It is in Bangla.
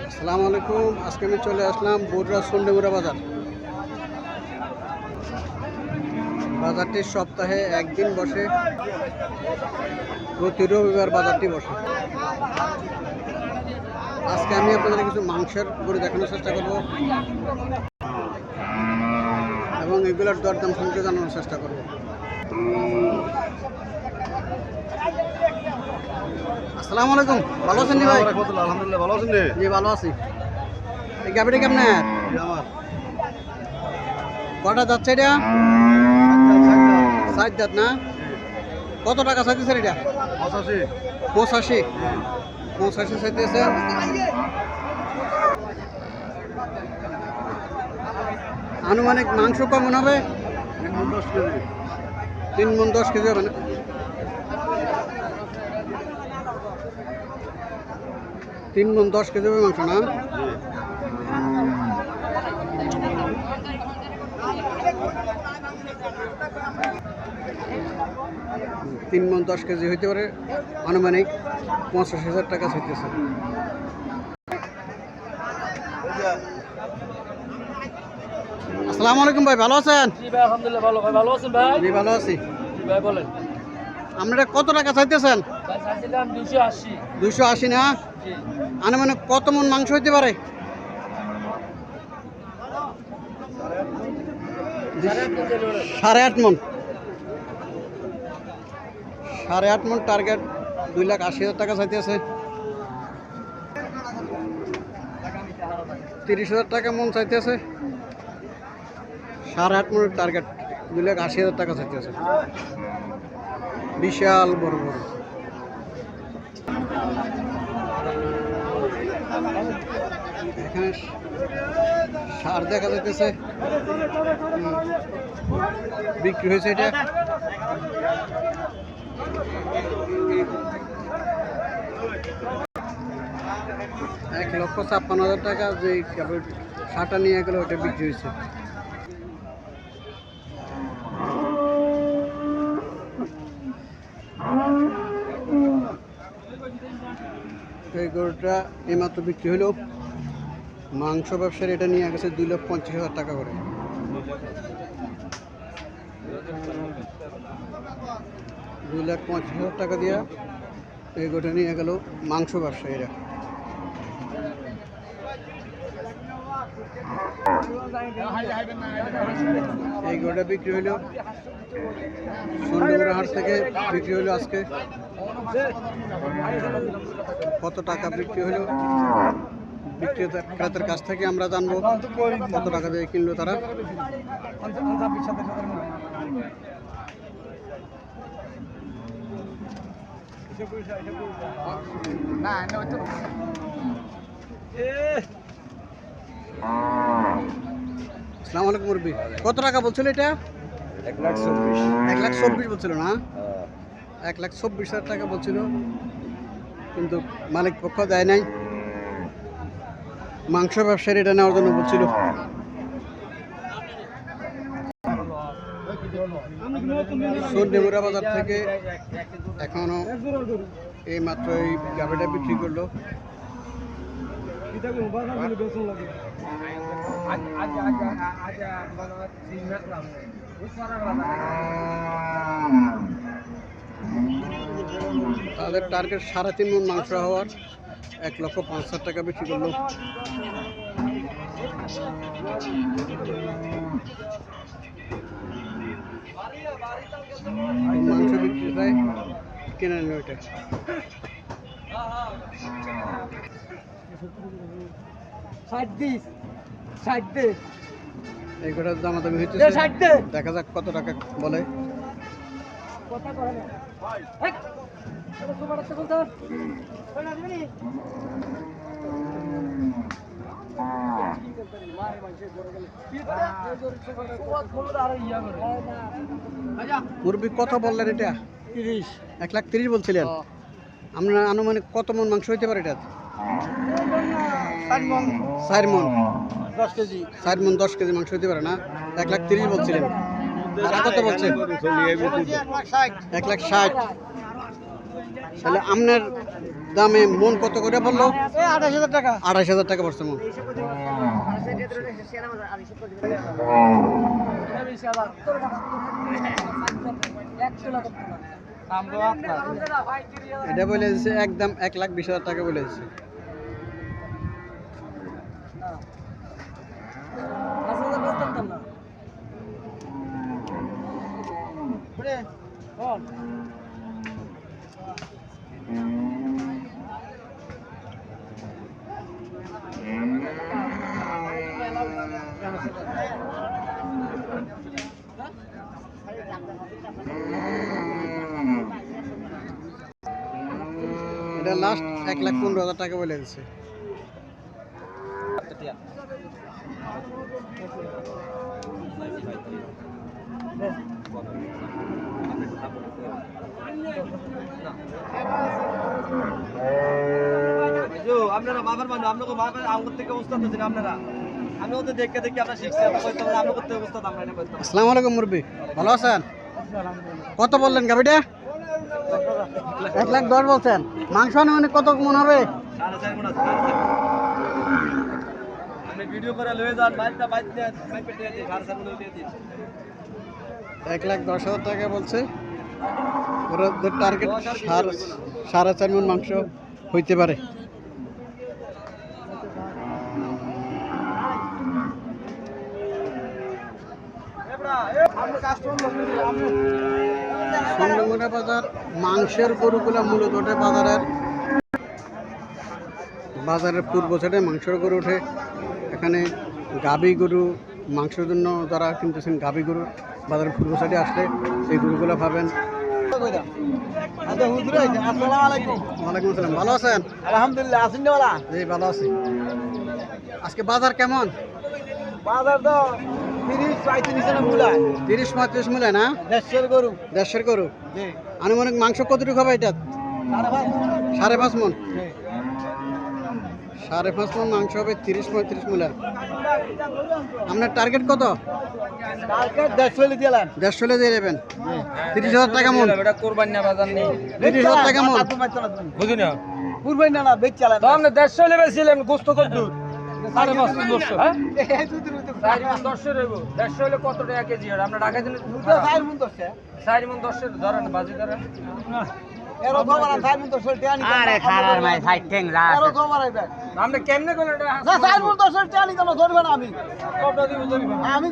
আসসালামু আলাইকুম। আজকে আমি চলে আসলাম বগুড়া সন্ডেগুড়া বাজার। বাজারটি সপ্তাহে একদিন বসে, প্রতি রবিবার বাজারটি বসে। আজকে আমি আপনাদের কিছু মাংসের গরু দেখানোর চেষ্টা করব এবং এগুলোর দরদাম সম্পর্কে জানানোর চেষ্টা করব। আসসালামু আলাইকুম, ভালো আছেন ভাই? আলহামদুলিল্লাহ ভালো আছেন। জি ভালো আছি। এই গাড়িটা কেমন? কটা যাচ্ছে এটা? 60 দাঁত না? কত টাকা চাইতেছে এটা? 85 85 চাইতেছে। আনুমানিক মাংস কেমন হবে? 3 মণ 10 কেজি হবে না? 3 মণ 10 কেজি হবে মাংস না? 3 মণ 10 কেজি হইতে পারে। আনুমানিক 85,000 টাকা চাইতেছে। আসসালামু আলাইকুম ভাই, ভালো আছেন? জি ভাই আলহামদুলিল্লাহ ভালো। ভাই ভালো আছেন ভাই? জি ভালো আছি। জি ভাই বলেন। আপনারা কত টাকা চাইতেছেন? ভাই চাইছিলাম 280। 280 না? জি। আনুমানিক কত মণ মাংস হইতে পারে? 8.5 মণ। 8.5 মণ টার্গেট। 2,80,000 টাকা চাইতেছে। 30,000 টাকা মন চাইতেছে। 8.5 মণের টার্গেট। 2,80,000 টাকা চাইতেছে। বিশাল বড় বড়। এখানে সার দেখা যাইতেছে, বিক্রি হয়েছে এটা। $1,56,000 টাকা যে সারটা নিয়ে গেল ওটা বিক্রি হয়েছে। এই গরুটা এইমাত্র বিক্রি হলো। মাংস ব্যবসায়ী এটা নিয়ে গেছে 2,50,000 টাকা করে। $2,50,000 টাকা দিয়ে এই গরুটা নিয়ে গেল মাংস ব্যবসায়ীরা। এই গরুটা বিক্রি হলো সন্ডেগুড়া হাট থেকে। বিক্রি হলো আজকে। কত টাকা বিক্রি হলো বিক্রেতার কাছ থেকে আমরা জানবো কত টাকা দিয়ে কিনলো তারা। আসসালামু আলাইকুম মুরব্বি, কত টাকা বলছিল এটা? 1,24,000 বলছিল না? 1,24,000 টাকা বলছিল, কিন্তু মালিক পক্ষ দেয় নাই। মাংস ব্যবসায়ী এটা নেওয়ার জন্য বলছিল। সন্ডেগুড়া বাজার থেকে এখনো এই মাত্র এই গাভিটা বিক্রি করলো। তাদের টার্গেট 3.5 মণ মাংস হওয়ার। 1,05,000 টাকা বিক্রি করলো। মাংস বিক্রি হয় কিনে নিল ওইটা। এই গোটার দামাদামি হইতেছে, দেখা যাক কত টাকা বলে। মুরব্বি কত বললেন এটা? 1,30,000 বলছিলেন। আপনার আনুমানিক কত মণ মাংস হইতে পারে এটা? 4 মণ 10 কেজি। 4 মণ 10 কেজি মাংস হইতে পারে না? 1,30,000 বলছিলেন। তারা কত বলছে? 1,60,000। তাহলে আপনার দামে মন কত করে বললো? 28,000 টাকা। 28,000 টাকা পড়ছে মন। এটা বলে দিচ্ছে একদম 1,20,000 টাকা বলে দিচ্ছে। এটা লাস্ট 1,15,000 টাকা বলে দিচ্ছে। আপনারা বাবার মানুষ, আপনাকে বাবার আঙ্গুর থেকে উস্তাদ হচ্ছেন আপনারা। আমি ওদের দেখে দেখে আমরা শিখছি, আমরা করতে পারি, আমরা করতে উস্তাদ, আমরা এটা করতে পারি। আসসালামু আলাইকুম মুরব্বি, ভালো আছেন? কত বললেন গাবিটা? 1,10,000 বলছেন। মাংস আনুমানিক কত মন হবে? 4.5 মণ আছে, 4.5 আপনি ভিডিও করে লয়ে যান, মাইকটা বাইক দিয়ে বাইক পেটে দিয়ে 4.5 মণ দিয়ে দিন। 1,10,000 টাকা বলছে। ওরা টার্গেট 4.5 মণ মাংস হইতে পারে। সুন্দরবনের বাজার মাংসের গরুগুলা মূলত ওঠে বাজারের পূর্ব সাইডে মাংসের গরু ওঠে। এখানে গাভী গরু মাংসের জন্য যারা কিনতেছেন, গাভী গরু বাজারের পূর্ব সাইডে আসলে এই গরুগুলো পাবেন। ওয়ালাইকুম আসসালাম, ভালো আছেন? আলহামদুলিল্লাহ, আসেন না? জি ভালো আছি। আজকে বাজার কেমন? বাজার তো 30-35 টাকা মূলায়। 30-35 মিলে না? 150 গরু। 150 গরু। জি। আনুমানিক মাংস কতটুকু হবে এটা? 5.5 মণ। 5.5 মণ মাংস হবে 30-35 মিলে। আপনার টার্গেট কত? টার্গেট 150 দিলাম। 150 দিয়ে দেবেন। 30,000 টাকা মণ। এটা কোরবানি না বাজার নেই 30,000 টাকা মণ। বুঝি না পুরবাই না বেচ চালান। তো আমরা 150 লেবেছিলাম গোস্ত কত দূর 5.5 200 হ্যাঁ 4.5 রইব 150 হলে কত টাকা কেজি আর আমরা ঢাকা দিলে 4 মণ দছে। 4 মণ 10 ধরেন বাজি ধরেন এরো খবর আর 4 মণ 10 টাকা নি। আরে খারার ভাই সাইড ঠেং যা। এরো খবর আইবে। আমরা কেমনে করলে না 4 মণ 10 টাকা নি তো ধরবে না আমি। কত দিব ধরিব আমি